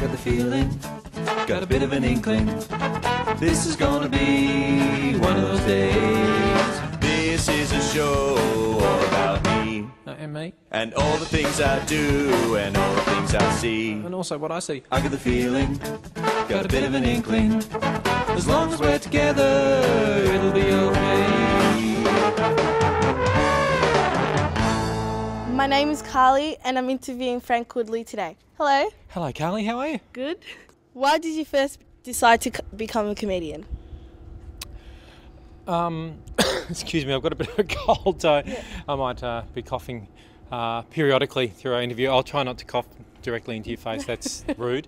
got the feeling, got a bit of an inkling. This is gonna be one of those days. This is a show all about me. And me. And all the things I do and all the things I see. And also what I see. I got the feeling, got a bit of an inkling. As long as we're together, it'll be okay. My name is Kalie and I'm interviewing Frank Woodley today. Hello. Hello, Kalie. How are you? Good. Why did you first decide to become a comedian? Excuse me, I've got a bit of a cold, so I might be coughing periodically through our interview. I'll try not to cough directly into your face. That's rude.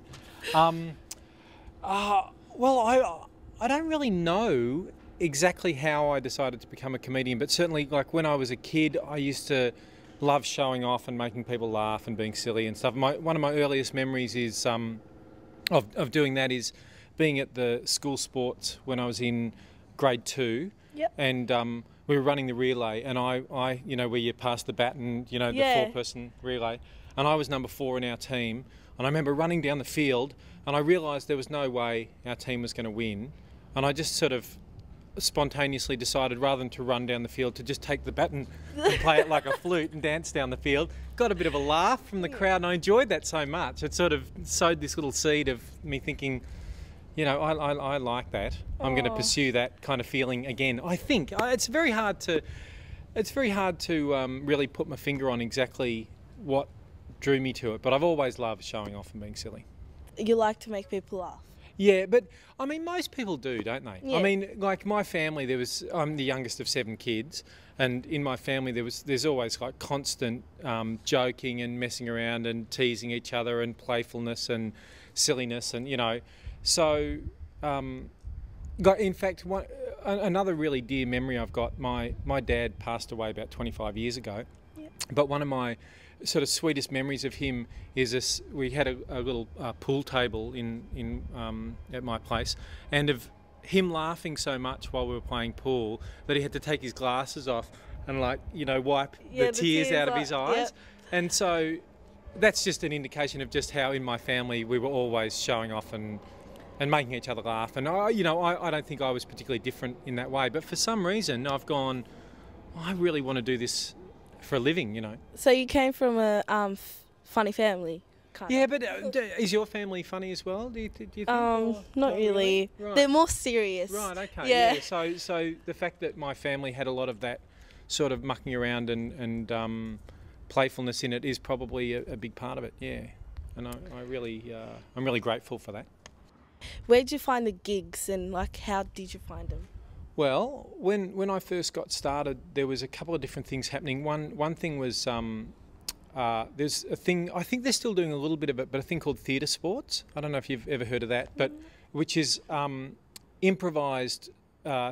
Well, I don't really know exactly how I decided to become a comedian, but certainly, like when I was a kid, I used to love showing off and making people laugh and being silly and stuff. One of my earliest memories is of doing that is being at the school sports when I was in grade 2. Yep. And we were running the relay, and I you know, where you pass the baton, you know, the four-person relay, and I was number 4 in our team, and I remember running down the field, and I realised there was no way our team was going to win, and I just sort of spontaneously decided, rather than to run down the field, to just take the baton and play it like a flute and dance down the field. Got a bit of a laugh from the crowd, and I enjoyed that so much. It sort of sowed this little seed of me thinking, you know, I like that. I'm going to pursue that kind of feeling again. I think it's very hard to really put my finger on exactly what drew me to it. But I've always loved showing off and being silly. You like to make people laugh. Yeah, but I mean, most people do, don't they? Yeah. I mean, like my family, I'm the youngest of 7 kids, and in my family there's always like constant joking and messing around and teasing each other and playfulness and silliness, and you know. So, in fact, another really dear memory I've got, my dad passed away about 25 years ago, but one of my sort of sweetest memories of him is this: we had a little pool table at my place, and of him laughing so much while we were playing pool that he had to take his glasses off and, like, you know, wipe the tears out of his eyes. Yep. And so that's just an indication of just how in my family we were always showing off and making each other laugh. And I don't think I was particularly different in that way, but for some reason I've gone, I really want to do this for a living, you know. So you came from a funny family, kind of. Yeah, but is your family funny as well? Do you think? Not really. Right. They're more serious. Right. Okay. Yeah. So the fact that my family had a lot of that sort of mucking around and playfulness in it is probably a big part of it. Yeah, and I'm really grateful for that. Where did you find the gigs, and like how did you find them? Well, when I first got started, there was a couple of different things happening. One thing was there's a thing, I think they're still doing a little bit of it, but a thing called theatre sports. I don't know if you've ever heard of that, but which is improvised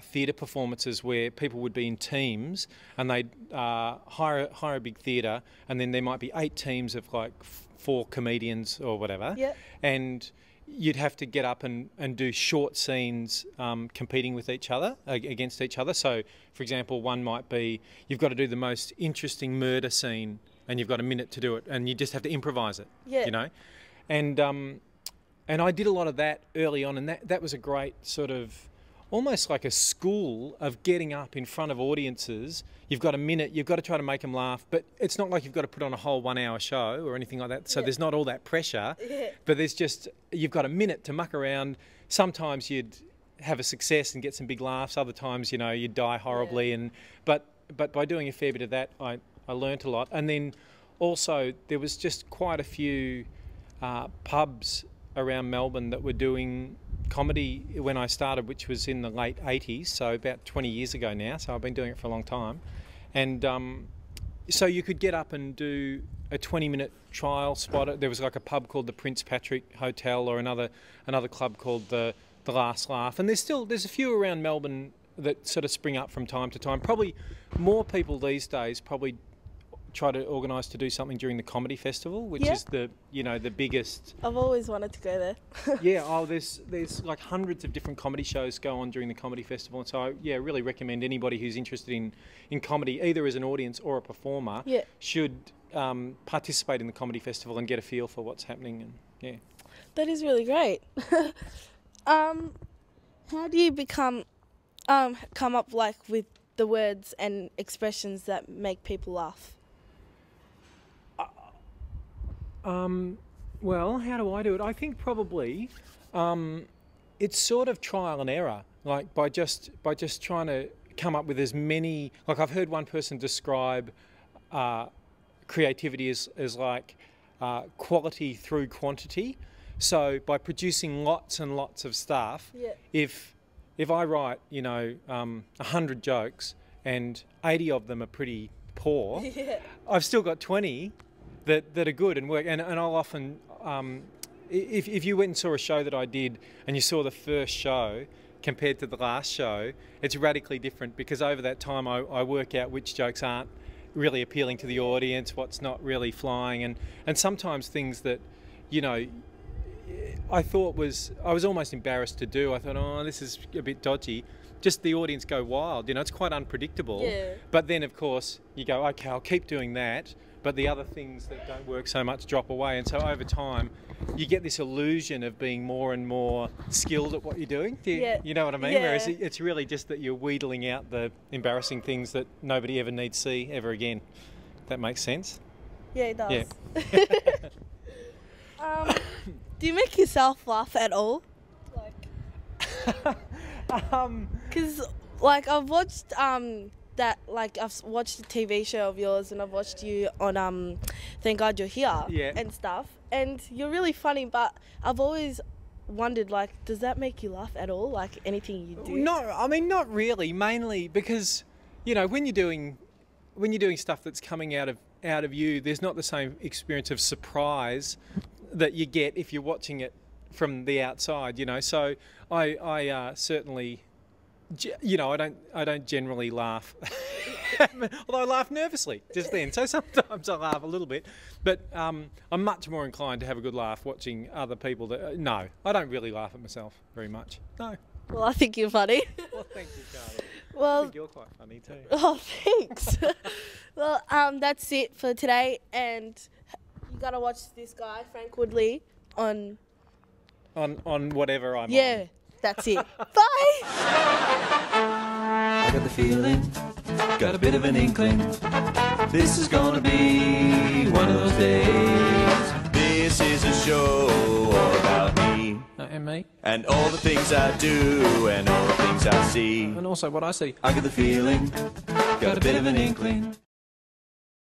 theatre performances where people would be in teams and they'd hire a big theatre, and then there might be 8 teams of like 4 comedians or whatever, and you'd have to get up and do short scenes competing with each other, against each other. So, for example, one might be you've got to do the most interesting murder scene and you've got a minute to do it, and you just have to improvise it, you know. And I did a lot of that early on, and that was a great sort of, almost like a school of getting up in front of audiences. You've got a minute, you've got to try to make them laugh, but it's not like you've got to put on a whole 1-hour show or anything like that. So there's not all that pressure, but there's just, you've got a minute to muck around. Sometimes you'd have a success and get some big laughs. Other times, you know, you'd die horribly. But by doing a fair bit of that, I learnt a lot. And then also there was just quite a few pubs around Melbourne that were doing comedy when I started, which was in the late 80s, so about 20 years ago now, so I've been doing it for a long time. And so you could get up and do a 20-minute trial spot. There was like a pub called the Prince Patrick Hotel, or another club called the Last Laugh, and there's a few around Melbourne that sort of spring up from time to time. Probably more people these days probably try to organise to do something during the comedy festival, which is the biggest. I've always wanted to go there. There's like hundreds of different comedy shows go on during the comedy festival, and so I really recommend anybody who's interested in comedy, either as an audience or a performer, should participate in the comedy festival and get a feel for what's happening. And That is really great. How do you come up like with the words and expressions that make people laugh? Well, how do I do it? I think probably it's sort of trial and error, like by just trying to come up with as many. Like I've heard one person describe creativity as like quality through quantity. So by producing lots and lots of stuff, if I write 100 jokes and 80 of them are pretty poor, I've still got 20 that are good and work. And I'll often, if you went and saw a show that I did and you saw the first show compared to the last show, it's radically different because over that time I work out which jokes aren't really appealing to the audience, what's not really flying, and sometimes things that, I was almost embarrassed to do. I thought, oh, this is a bit dodgy. Just the audience go wild, it's quite unpredictable. Yeah. But then, of course, you go, okay, I'll keep doing that, but the other things that don't work so much drop away. And so over time, you get this illusion of being more and more skilled at what you're doing. You know what I mean? Yeah. Whereas it's really just that you're wheedling out the embarrassing things that nobody ever needs to see ever again. That makes sense? Yeah, it does. Yeah. Do you make yourself laugh at all? Because I've watched I've watched a TV show of yours, and I've watched you on Thank God You're Here and stuff, and you're really funny, but I've always wondered, does that make you laugh at all? Like anything you do? Not really. Mainly because when you're doing stuff that's coming out of you, there's not the same experience of surprise that you get if you're watching it from the outside. So I certainly, I don't generally laugh, although I laugh nervously just then. So sometimes I laugh a little bit, but I'm much more inclined to have a good laugh watching other people. No, I don't really laugh at myself very much. No. Well, I think you're funny. Well, thank you, Kalie. Well, I think you're quite funny too. Oh, thanks. Well, that's it for today, and you gotta watch this guy, Frank Woodley, on whatever I'm on. Yeah, that's it. Bye! I got the feeling, got a bit of an inkling, this is gonna be one of those days. This is a show all about me. And me. And all the things I do and all the things I see. And also what I see. I got the feeling, got a bit of an inkling.